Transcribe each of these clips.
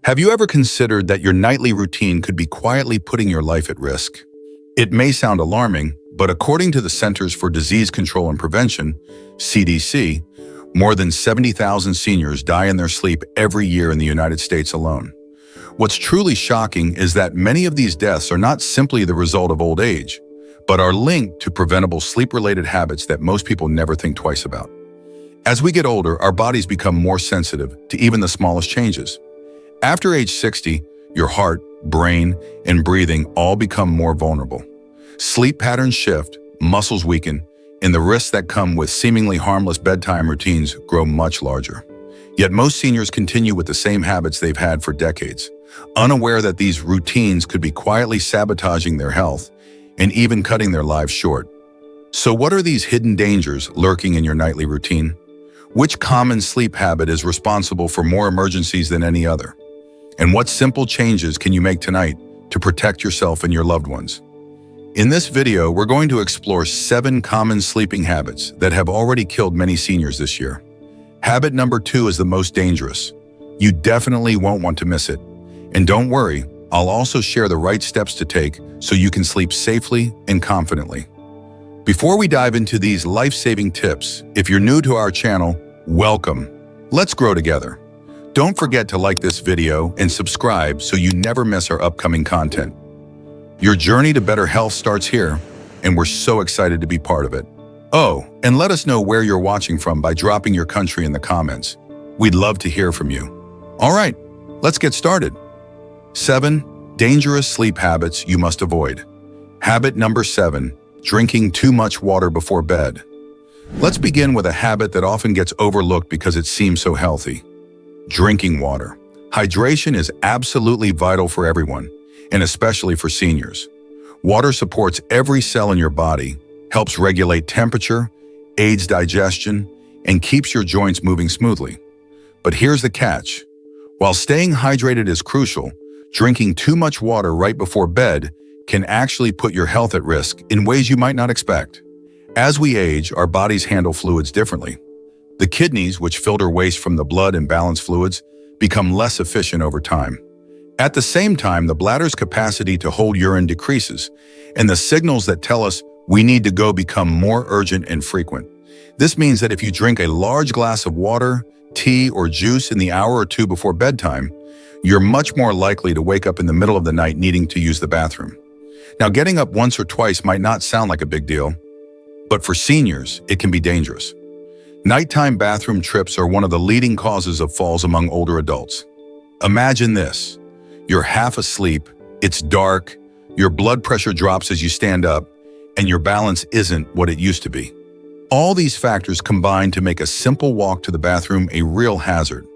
Have you ever considered that your nightly routine could be quietly putting your life at risk? It may sound alarming, but according to the Centers for Disease Control and Prevention, CDC, more than 70,000 seniors die in their sleep every year in the United States alone. What's truly shocking is that many of these deaths are not simply the result of old age, but are linked to preventable sleep-related habits that most people never think twice about. As we get older, our bodies become more sensitive to even the smallest changes. After age 60, your heart, brain, and breathing all become more vulnerable. Sleep patterns shift, muscles weaken, and the risks that come with seemingly harmless bedtime routines grow much larger. Yet most seniors continue with the same habits they've had for decades, unaware that these routines could be quietly sabotaging their health and even cutting their lives short. So what are these hidden dangers lurking in your nightly routine? Which common sleep habit is responsible for more emergencies than any other? And what simple changes can you make tonight to protect yourself and your loved ones? In this video, we're going to explore 7 common sleeping habits that have already killed many seniors this year. Habit number 2 is the most dangerous. You definitely won't want to miss it. And don't worry, I'll also share the right steps to take so you can sleep safely and confidently. Before we dive into these life-saving tips, if you're new to our channel, welcome. Let's grow together. Don't forget to like this video and subscribe so you never miss our upcoming content. Your journey to better health starts here, and we're so excited to be part of it. Oh, and let us know where you're watching from by dropping your country in the comments. We'd love to hear from you. All right, let's get started. 7 dangerous sleep habits you must avoid. Habit number 7, drinking too much water before bed. Let's begin with a habit that often gets overlooked because it seems so healthy. Drinking water. Hydration is absolutely vital for everyone, and especially for seniors. Water supports every cell in your body, helps regulate temperature, aids digestion, and keeps your joints moving smoothly. But here's the catch. While staying hydrated is crucial, drinking too much water right before bed can actually put your health at risk in ways you might not expect. As we age, our bodies handle fluids differently. The kidneys, which filter waste from the blood and balance fluids, become less efficient over time. At the same time, the bladder's capacity to hold urine decreases, and the signals that tell us we need to go become more urgent and frequent. This means that if you drink a large glass of water, tea, or juice in the hour or two before bedtime, you're much more likely to wake up in the middle of the night needing to use the bathroom. Now, getting up once or twice might not sound like a big deal, but for seniors, it can be dangerous. Nighttime bathroom trips are one of the leading causes of falls among older adults. Imagine this. You're half asleep, it's dark, your blood pressure drops as you stand up, and your balance isn't what it used to be. All these factors combine to make a simple walk to the bathroom a real hazard.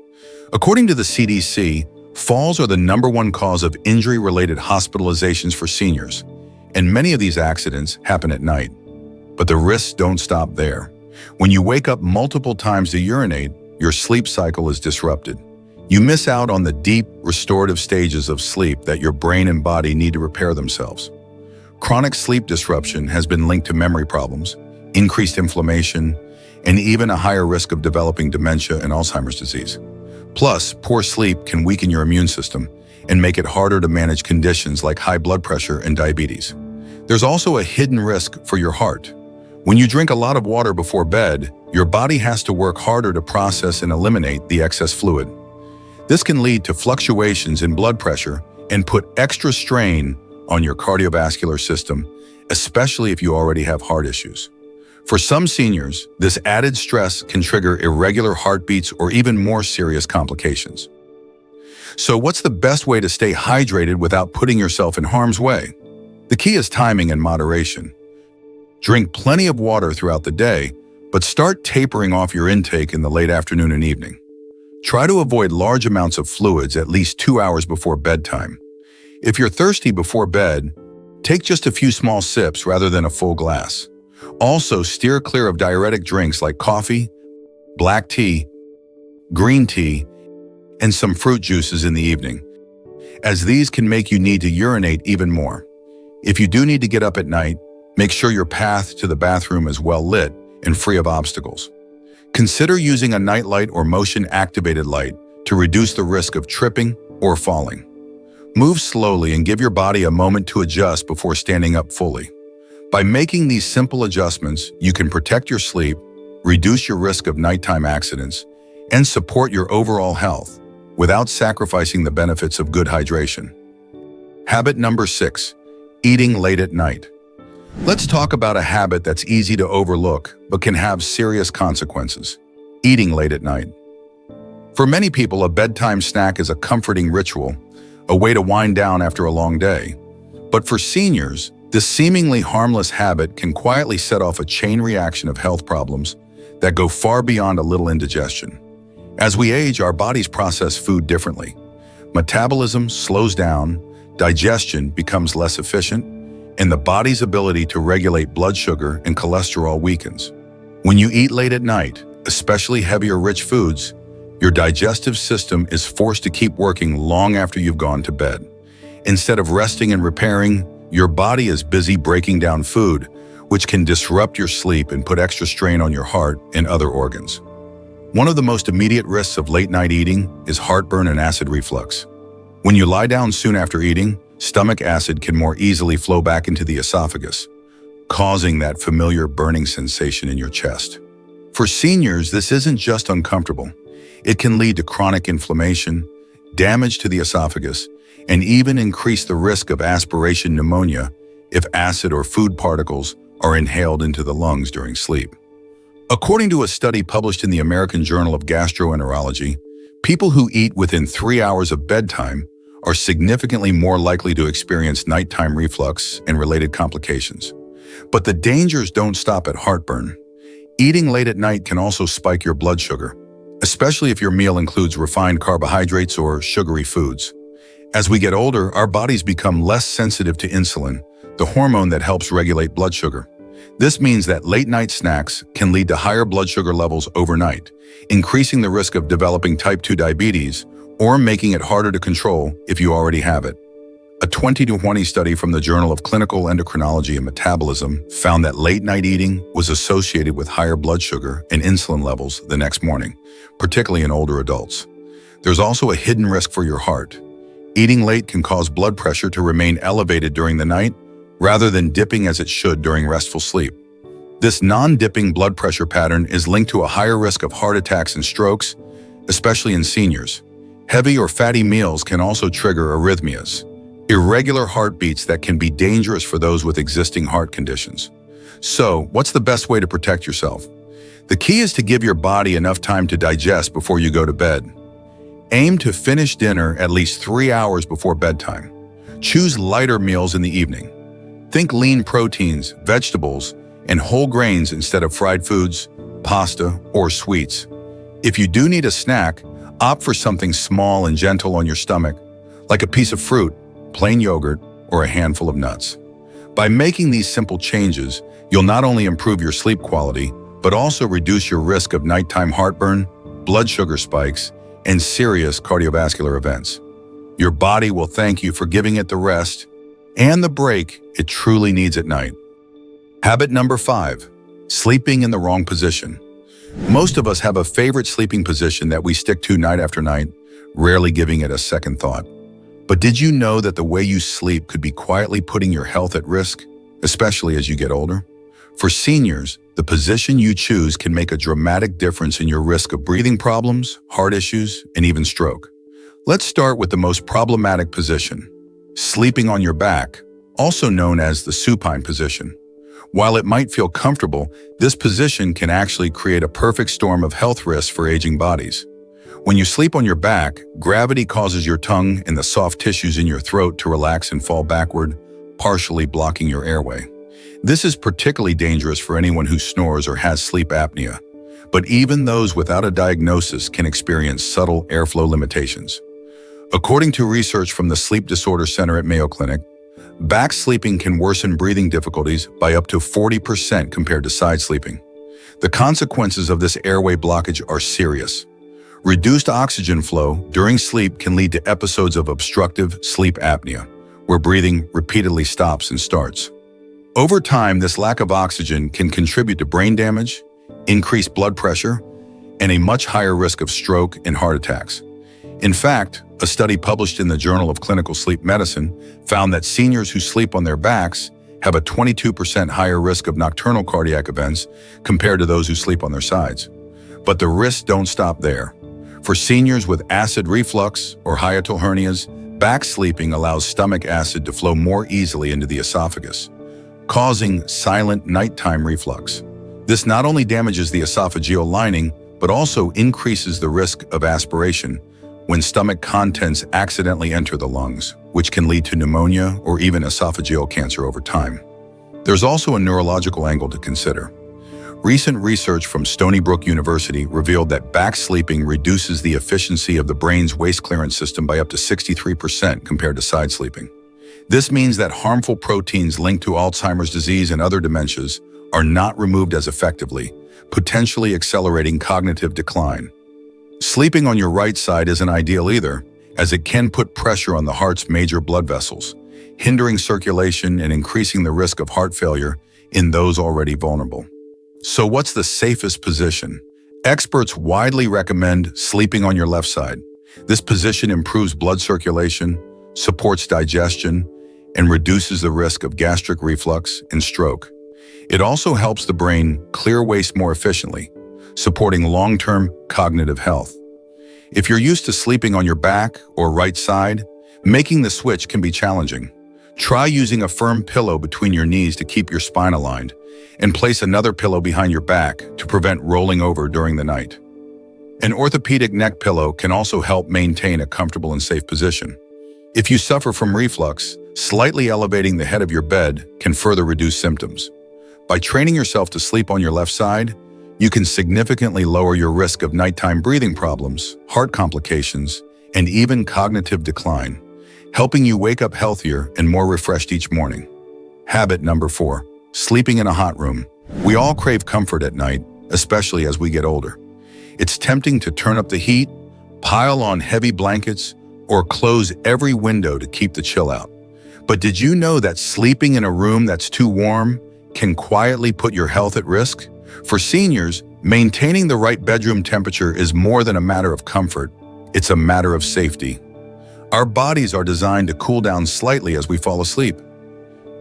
According to the CDC, falls are the #1 cause of injury-related hospitalizations for seniors, and many of these accidents happen at night. But the risks don't stop there. When you wake up multiple times to urinate, your sleep cycle is disrupted. You miss out on the deep, restorative stages of sleep that your brain and body need to repair themselves. Chronic sleep disruption has been linked to memory problems, increased inflammation, and even a higher risk of developing dementia and Alzheimer's disease. Plus, poor sleep can weaken your immune system and make it harder to manage conditions like high blood pressure and diabetes. There's also a hidden risk for your heart. When you drink a lot of water before bed, your body has to work harder to process and eliminate the excess fluid. This can lead to fluctuations in blood pressure and put extra strain on your cardiovascular system, especially if you already have heart issues. For some seniors, this added stress can trigger irregular heartbeats or even more serious complications. So what's the best way to stay hydrated without putting yourself in harm's way? The key is timing and moderation. Drink plenty of water throughout the day, but start tapering off your intake in the late afternoon and evening. Try to avoid large amounts of fluids at least 2 hours before bedtime. If you're thirsty before bed, take just a few small sips rather than a full glass. Also, steer clear of diuretic drinks like coffee, black tea, green tea, and some fruit juices in the evening, as these can make you need to urinate even more. If you do need to get up at night, make sure your path to the bathroom is well lit and free of obstacles. Consider using a nightlight or motion-activated light to reduce the risk of tripping or falling. Move slowly and give your body a moment to adjust before standing up fully. By making these simple adjustments, you can protect your sleep, reduce your risk of nighttime accidents, and support your overall health without sacrificing the benefits of good hydration. Habit number 6, eating late at night. Let's talk about a habit that's easy to overlook but can have serious consequences: eating late at night. For many people, a bedtime snack is a comforting ritual, a way to wind down after a long day. But for seniors, this seemingly harmless habit can quietly set off a chain reaction of health problems that go far beyond a little indigestion. As we age, our bodies process food differently. Metabolism slows down, digestion becomes less efficient, and the body's ability to regulate blood sugar and cholesterol weakens. When you eat late at night, especially heavy or rich foods, your digestive system is forced to keep working long after you've gone to bed. Instead of resting and repairing, your body is busy breaking down food, which can disrupt your sleep and put extra strain on your heart and other organs. One of the most immediate risks of late-night eating is heartburn and acid reflux. When you lie down soon after eating, stomach acid can more easily flow back into the esophagus, causing that familiar burning sensation in your chest. For seniors, this isn't just uncomfortable. It can lead to chronic inflammation, damage to the esophagus, and even increase the risk of aspiration pneumonia if acid or food particles are inhaled into the lungs during sleep. According to a study published in the American Journal of Gastroenterology, people who eat within 3 hours of bedtime are significantly more likely to experience nighttime reflux and related complications. But the dangers don't stop at heartburn. Eating late at night can also spike your blood sugar, especially if your meal includes refined carbohydrates or sugary foods. As we get older, our bodies become less sensitive to insulin, the hormone that helps regulate blood sugar. This means that late-night snacks can lead to higher blood sugar levels overnight, increasing the risk of developing type 2 diabetes or making it harder to control if you already have it. A 2020 study from the Journal of Clinical Endocrinology and Metabolism found that late-night eating was associated with higher blood sugar and insulin levels the next morning, particularly in older adults. There's also a hidden risk for your heart. Eating late can cause blood pressure to remain elevated during the night rather than dipping as it should during restful sleep. This non-dipping blood pressure pattern is linked to a higher risk of heart attacks and strokes, especially in seniors. Heavy or fatty meals can also trigger arrhythmias, irregular heartbeats that can be dangerous for those with existing heart conditions. So, what's the best way to protect yourself? The key is to give your body enough time to digest before you go to bed. Aim to finish dinner at least 3 hours before bedtime. Choose lighter meals in the evening. Think lean proteins, vegetables, and whole grains instead of fried foods, pasta, or sweets. If you do need a snack, opt for something small and gentle on your stomach, like a piece of fruit, plain yogurt, or a handful of nuts. By making these simple changes, you'll not only improve your sleep quality, but also reduce your risk of nighttime heartburn, blood sugar spikes, and serious cardiovascular events. Your body will thank you for giving it the rest and the break it truly needs at night. Habit number 5, sleeping in the wrong position. Most of us have a favorite sleeping position that we stick to night after night, rarely giving it a second thought. But did you know that the way you sleep could be quietly putting your health at risk, especially as you get older? For seniors, the position you choose can make a dramatic difference in your risk of breathing problems, heart issues, and even stroke. Let's start with the most problematic position: sleeping on your back, also known as the supine position. While it might feel comfortable, this position can actually create a perfect storm of health risks for aging bodies. When you sleep on your back, gravity causes your tongue and the soft tissues in your throat to relax and fall backward, partially blocking your airway. This is particularly dangerous for anyone who snores or has sleep apnea, but even those without a diagnosis can experience subtle airflow limitations. According to research from the Sleep Disorder Center at Mayo Clinic, back sleeping can worsen breathing difficulties by up to 40% compared to side sleeping. The consequences of this airway blockage are serious. Reduced oxygen flow during sleep can lead to episodes of obstructive sleep apnea, where breathing repeatedly stops and starts. Over time, this lack of oxygen can contribute to brain damage, increased blood pressure, and a much higher risk of stroke and heart attacks. In fact, A study published in the Journal of Clinical Sleep Medicine found that seniors who sleep on their backs have a 22% higher risk of nocturnal cardiac events compared to those who sleep on their sides. But the risks don't stop there. For seniors with acid reflux or hiatal hernias, back sleeping allows stomach acid to flow more easily into the esophagus, causing silent nighttime reflux. This not only damages the esophageal lining, but also increases the risk of aspiration when stomach contents accidentally enter the lungs, which can lead to pneumonia or even esophageal cancer over time. There's also a neurological angle to consider. Recent research from Stony Brook University revealed that back sleeping reduces the efficiency of the brain's waste clearance system by up to 63% compared to side sleeping. This means that harmful proteins linked to Alzheimer's disease and other dementias are not removed as effectively, potentially accelerating cognitive decline. Sleeping on your right side isn't ideal either, as it can put pressure on the heart's major blood vessels, hindering circulation and increasing the risk of heart failure in those already vulnerable. So what's the safest position? Experts widely recommend sleeping on your left side. This position improves blood circulation, supports digestion, and reduces the risk of gastric reflux and stroke. It also helps the brain clear waste more efficiently, supporting long-term cognitive health. If you're used to sleeping on your back or right side, making the switch can be challenging. Try using a firm pillow between your knees to keep your spine aligned, and place another pillow behind your back to prevent rolling over during the night. An orthopedic neck pillow can also help maintain a comfortable and safe position. If you suffer from reflux, slightly elevating the head of your bed can further reduce symptoms. By training yourself to sleep on your left side, you can significantly lower your risk of nighttime breathing problems, heart complications, and even cognitive decline, helping you wake up healthier and more refreshed each morning. Habit number 4. Sleeping in a hot room. We all crave comfort at night, especially as we get older. It's tempting to turn up the heat, pile on heavy blankets, or close every window to keep the chill out. But did you know that sleeping in a room that's too warm can quietly put your health at risk? For seniors, maintaining the right bedroom temperature is more than a matter of comfort. It's a matter of safety. Our bodies are designed to cool down slightly as we fall asleep.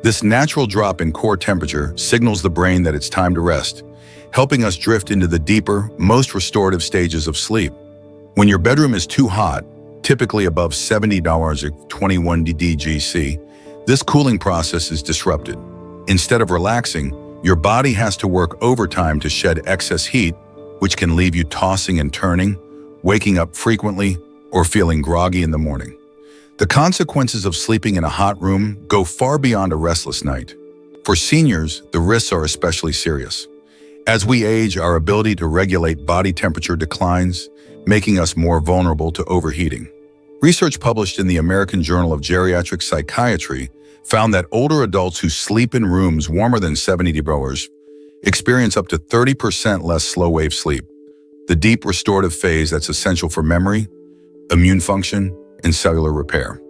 This natural drop in core temperature signals the brain that it's time to rest, helping us drift into the deeper, most restorative stages of sleep. When your bedroom is too hot, typically above 70 degrees or 21 degrees, this cooling process is disrupted. Instead of relaxing, your body has to work overtime to shed excess heat, which can leave you tossing and turning, waking up frequently, or feeling groggy in the morning. The consequences of sleeping in a hot room go far beyond a restless night. For seniors, the risks are especially serious. As we age, our ability to regulate body temperature declines, making us more vulnerable to overheating. Research published in the American Journal of Geriatric Psychiatry found that older adults who sleep in rooms warmer than 70 degrees experience up to 30% less slow-wave sleep, the deep restorative phase that's essential for memory, immune function, and cellular repair.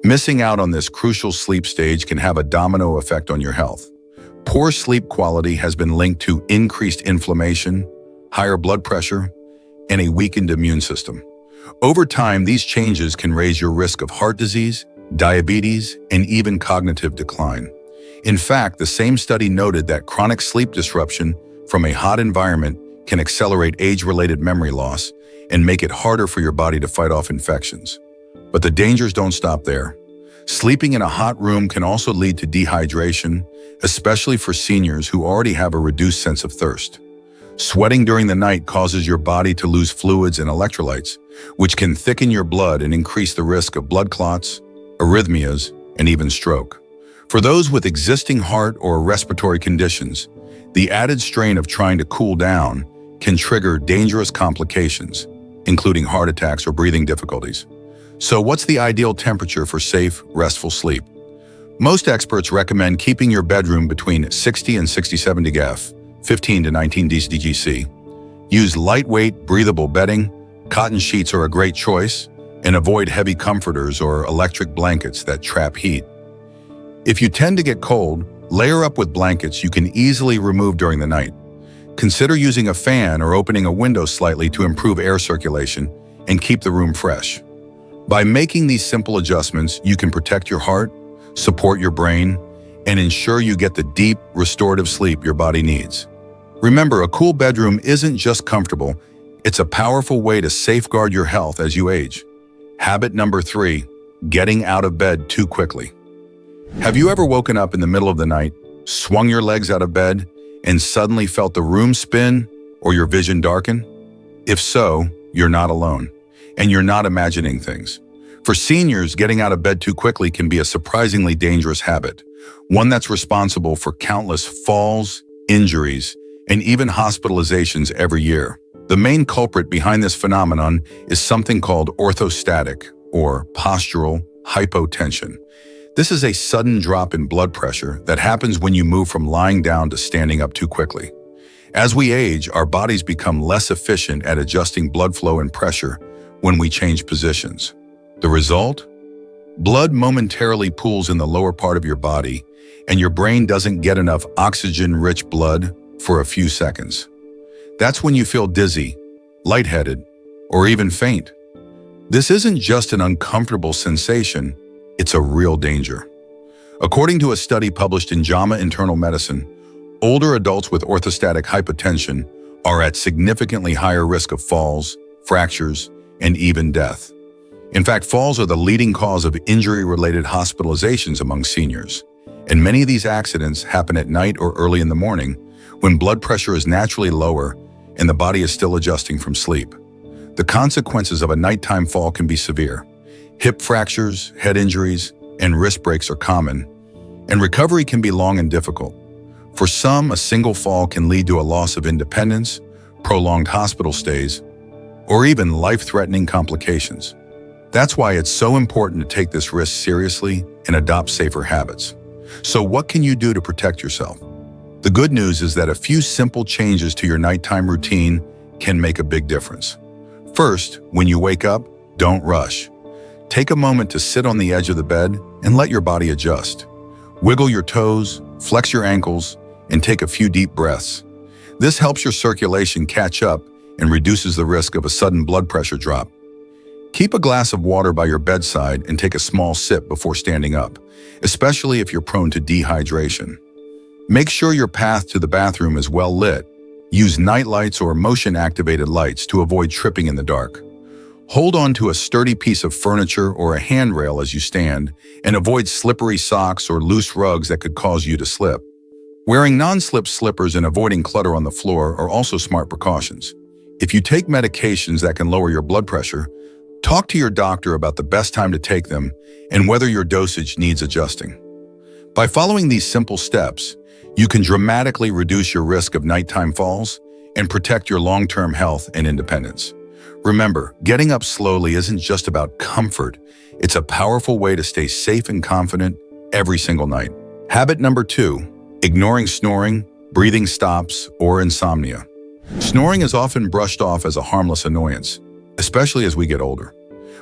Missing out on this crucial sleep stage can have a domino effect on your health. Poor sleep quality has been linked to increased inflammation, higher blood pressure, and a weakened immune system. Over time, these changes can raise your risk of heart disease, diabetes, and even cognitive decline. In fact, the same study noted that chronic sleep disruption from a hot environment can accelerate age-related memory loss and make it harder for your body to fight off infections. But the dangers don't stop there. Sleeping in a hot room can also lead to dehydration, especially for seniors who already have a reduced sense of thirst. Sweating during the night causes your body to lose fluids and electrolytes, which can thicken your blood and increase the risk of blood clots, arrhythmias, and even stroke. For those with existing heart or respiratory conditions, the added strain of trying to cool down can trigger dangerous complications, including heart attacks or breathing difficulties. So what's the ideal temperature for safe, restful sleep? Most experts recommend keeping your bedroom between 60 and 67 degrees, 15 to 19 degrees. Use lightweight, breathable bedding. Cotton sheets are a great choice, and avoid heavy comforters or electric blankets that trap heat. If you tend to get cold, layer up with blankets you can easily remove during the night. Consider using a fan or opening a window slightly to improve air circulation and keep the room fresh. By making these simple adjustments, you can protect your heart, support your brain, and ensure you get the deep, restorative sleep your body needs. Remember, a cool bedroom isn't just comfortable, it's a powerful way to safeguard your health as you age. Habit number 3, getting out of bed too quickly. Have you ever woken up in the middle of the night, swung your legs out of bed, and suddenly felt the room spin or your vision darken? If so, you're not alone, and you're not imagining things. For seniors, getting out of bed too quickly can be a surprisingly dangerous habit, one that's responsible for countless falls, injuries, and even hospitalizations every year. The main culprit behind this phenomenon is something called orthostatic, or postural hypotension. This is a sudden drop in blood pressure that happens when you move from lying down to standing up too quickly. As we age, our bodies become less efficient at adjusting blood flow and pressure when we change positions. The result? Blood momentarily pools in the lower part of your body, and your brain doesn't get enough oxygen-rich blood for a few seconds. That's when you feel dizzy, lightheaded, or even faint. This isn't just an uncomfortable sensation, it's a real danger. According to a study published in JAMA Internal Medicine, older adults with orthostatic hypotension are at significantly higher risk of falls, fractures, and even death. In fact, falls are the leading cause of injury-related hospitalizations among seniors, and many of these accidents happen at night or early in the morning when blood pressure is naturally lower and the body is still adjusting from sleep. The consequences of a nighttime fall can be severe. Hip fractures, head injuries, and wrist breaks are common, and recovery can be long and difficult. For some, a single fall can lead to a loss of independence, prolonged hospital stays, or even life-threatening complications. That's why it's so important to take this risk seriously and adopt safer habits. So what can you do to protect yourself? The good news is that a few simple changes to your nighttime routine can make a big difference. First, when you wake up, don't rush. Take a moment to sit on the edge of the bed and let your body adjust. Wiggle your toes, flex your ankles, and take a few deep breaths. This helps your circulation catch up and reduces the risk of a sudden blood pressure drop. Keep a glass of water by your bedside and take a small sip before standing up, especially if you're prone to dehydration. Make sure your path to the bathroom is well lit. Use night lights or motion-activated lights to avoid tripping in the dark. Hold on to a sturdy piece of furniture or a handrail as you stand, and avoid slippery socks or loose rugs that could cause you to slip. Wearing non-slip slippers and avoiding clutter on the floor are also smart precautions. If you take medications that can lower your blood pressure, talk to your doctor about the best time to take them and whether your dosage needs adjusting. By following these simple steps, you can dramatically reduce your risk of nighttime falls and protect your long-term health and independence. Remember, getting up slowly isn't just about comfort. It's a powerful way to stay safe and confident every single night. Habit number 2, ignoring snoring, breathing stops, or insomnia. Snoring is often brushed off as a harmless annoyance, especially as we get older.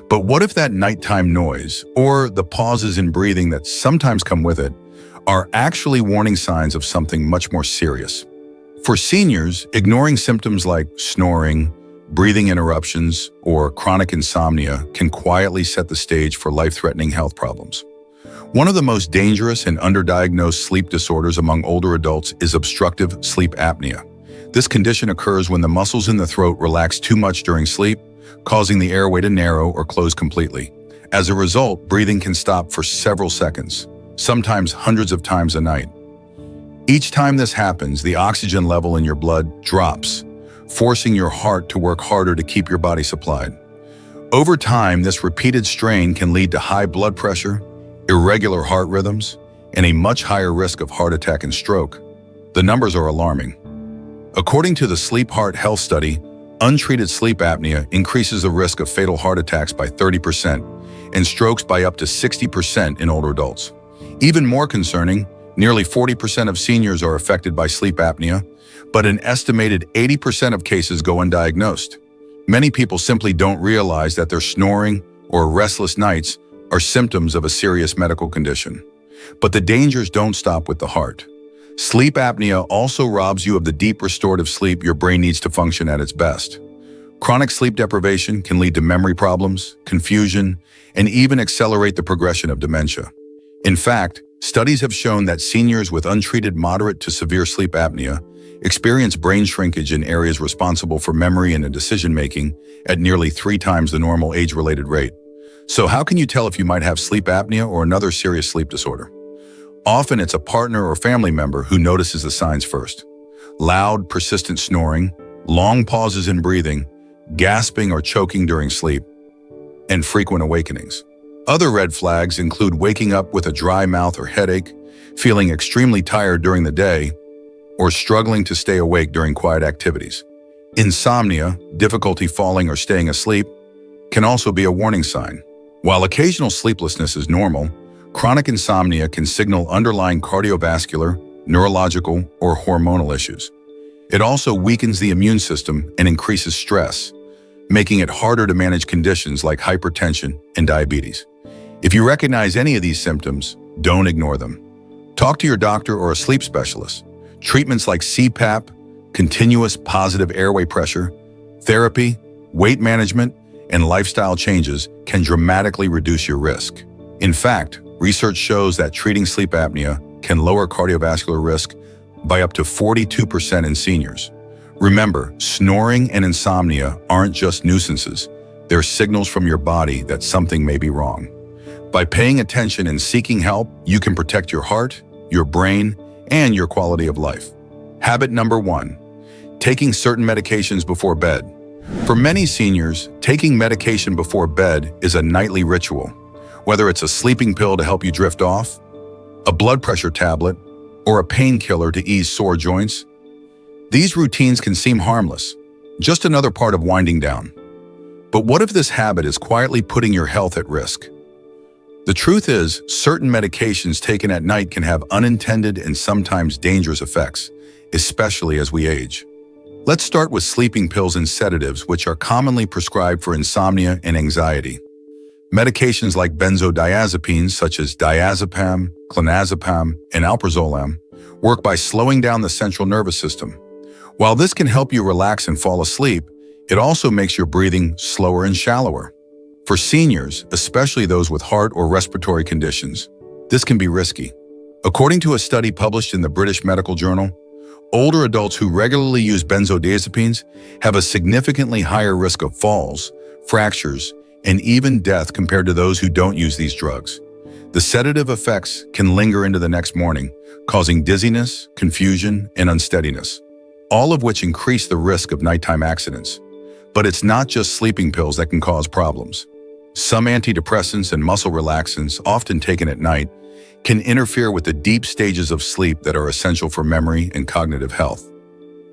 But what if that nighttime noise, or the pauses in breathing that sometimes come with it, are actually warning signs of something much more serious? For seniors, ignoring symptoms like snoring, breathing interruptions, or chronic insomnia can quietly set the stage for life-threatening health problems. One of the most dangerous and underdiagnosed sleep disorders among older adults is obstructive sleep apnea. This condition occurs when the muscles in the throat relax too much during sleep, causing the airway to narrow or close completely. As a result, breathing can stop for several seconds, sometimes hundreds of times a night. Each time this happens, the oxygen level in your blood drops, forcing your heart to work harder to keep your body supplied. Over time, this repeated strain can lead to high blood pressure, irregular heart rhythms, and a much higher risk of heart attack and stroke. The numbers are alarming. According to the Sleep Heart Health Study, untreated sleep apnea increases the risk of fatal heart attacks by 30% and strokes by up to 60% in older adults. Even more concerning, nearly 40% of seniors are affected by sleep apnea, but an estimated 80% of cases go undiagnosed. Many people simply don't realize that their snoring or restless nights are symptoms of a serious medical condition. But the dangers don't stop with the heart. Sleep apnea also robs you of the deep restorative sleep your brain needs to function at its best. Chronic sleep deprivation can lead to memory problems, confusion, and even accelerate the progression of dementia. In fact, studies have shown that seniors with untreated moderate to severe sleep apnea experience brain shrinkage in areas responsible for memory and decision-making at nearly 3 times the normal age-related rate. So how can you tell if you might have sleep apnea or another serious sleep disorder? Often it's a partner or family member who notices the signs first. Loud, persistent snoring, long pauses in breathing, gasping or choking during sleep, and frequent awakenings. Other red flags include waking up with a dry mouth or headache, feeling extremely tired during the day, or struggling to stay awake during quiet activities. Insomnia, difficulty falling or staying asleep, can also be a warning sign. While occasional sleeplessness is normal, chronic insomnia can signal underlying cardiovascular, neurological, or hormonal issues. It also weakens the immune system and increases stress, making it harder to manage conditions like hypertension and diabetes. If you recognize any of these symptoms, don't ignore them. Talk to your doctor or a sleep specialist. Treatments like CPAP, continuous positive airway pressure, therapy, weight management, and lifestyle changes can dramatically reduce your risk. In fact, research shows that treating sleep apnea can lower cardiovascular risk by up to 42% in seniors. Remember, snoring and insomnia aren't just nuisances. They're signals from your body that something may be wrong. By paying attention and seeking help, you can protect your heart, your brain, and your quality of life. Habit number 1, taking certain medications before bed. For many seniors, taking medication before bed is a nightly ritual. Whether it's a sleeping pill to help you drift off, a blood pressure tablet, or a painkiller to ease sore joints, these routines can seem harmless, just another part of winding down. But what if this habit is quietly putting your health at risk? The truth is, certain medications taken at night can have unintended and sometimes dangerous effects, especially as we age. Let's start with sleeping pills and sedatives, which are commonly prescribed for insomnia and anxiety. Medications like benzodiazepines such as diazepam, clonazepam, and alprazolam work by slowing down the central nervous system. While this can help you relax and fall asleep, it also makes your breathing slower and shallower. For seniors, especially those with heart or respiratory conditions, this can be risky. According to a study published in the British Medical Journal, older adults who regularly use benzodiazepines have a significantly higher risk of falls, fractures, and even death compared to those who don't use these drugs. The sedative effects can linger into the next morning, causing dizziness, confusion, and unsteadiness, all of which increase the risk of nighttime accidents. But it's not just sleeping pills that can cause problems. Some antidepressants and muscle relaxants, often taken at night, can interfere with the deep stages of sleep that are essential for memory and cognitive health.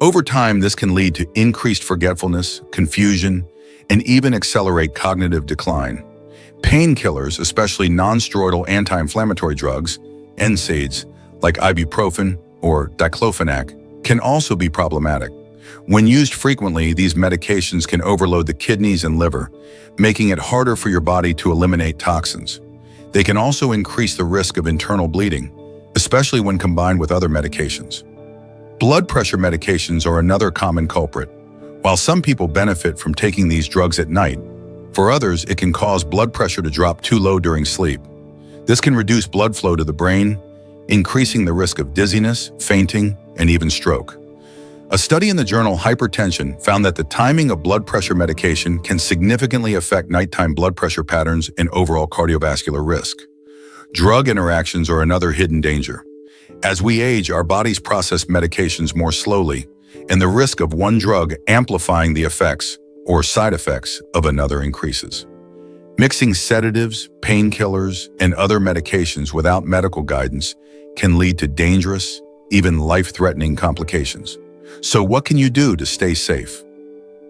Over time, this can lead to increased forgetfulness, confusion, and even accelerate cognitive decline. Painkillers, especially non-steroidal anti-inflammatory drugs, NSAIDs, like ibuprofen or diclofenac, can also be problematic. When used frequently, these medications can overload the kidneys and liver, making it harder for your body to eliminate toxins. They can also increase the risk of internal bleeding, especially when combined with other medications. Blood pressure medications are another common culprit. While some people benefit from taking these drugs at night, for others it can cause blood pressure to drop too low during sleep. This can reduce blood flow to the brain, increasing the risk of dizziness, fainting, and even stroke. A study in the journal Hypertension found that the timing of blood pressure medication can significantly affect nighttime blood pressure patterns and overall cardiovascular risk. Drug interactions are another hidden danger. As we age, our bodies process medications more slowly, and the risk of one drug amplifying the effects or side effects of another increases. Mixing sedatives, painkillers, and other medications without medical guidance can lead to dangerous, even life-threatening complications. So what can you do to stay safe?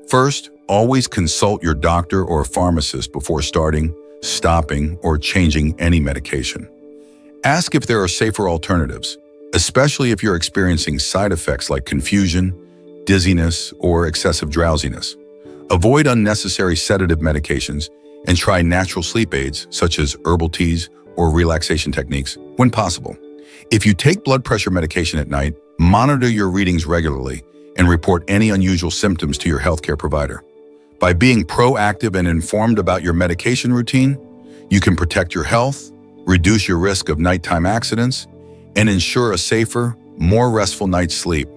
First, always consult your doctor or pharmacist before starting, stopping, or changing any medication. Ask if there are safer alternatives, especially if you're experiencing side effects like confusion, dizziness, or excessive drowsiness. Avoid unnecessary sedative medications and try natural sleep aids such as herbal teas or relaxation techniques when possible. If you take blood pressure medication at night, monitor your readings regularly and report any unusual symptoms to your healthcare provider. By being proactive and informed about your medication routine, you can protect your health, reduce your risk of nighttime accidents, and ensure a safer, more restful night's sleep.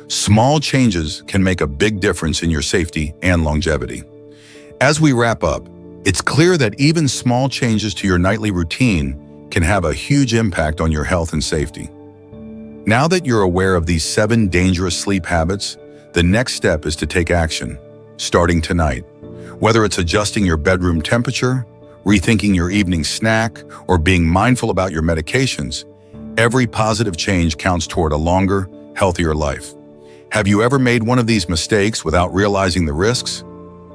Small changes can make a big difference in your safety and longevity. As we wrap up, it's clear that even small changes to your nightly routine can have a huge impact on your health and safety. Now that you're aware of these 7 dangerous sleep habits, the next step is to take action, starting tonight. Whether it's adjusting your bedroom temperature, rethinking your evening snack, or being mindful about your medications, every positive change counts toward a longer, healthier life. Have you ever made one of these mistakes without realizing the risks?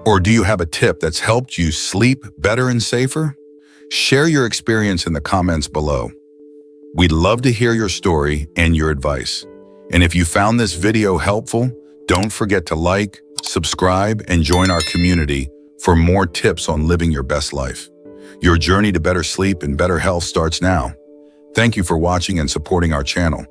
Or do you have a tip that's helped you sleep better and safer? Share your experience in the comments below. We'd love to hear your story and your advice. And if you found this video helpful, don't forget to like, subscribe, and join our community for more tips on living your best life. Your journey to better sleep and better health starts now. Thank you for watching and supporting our channel.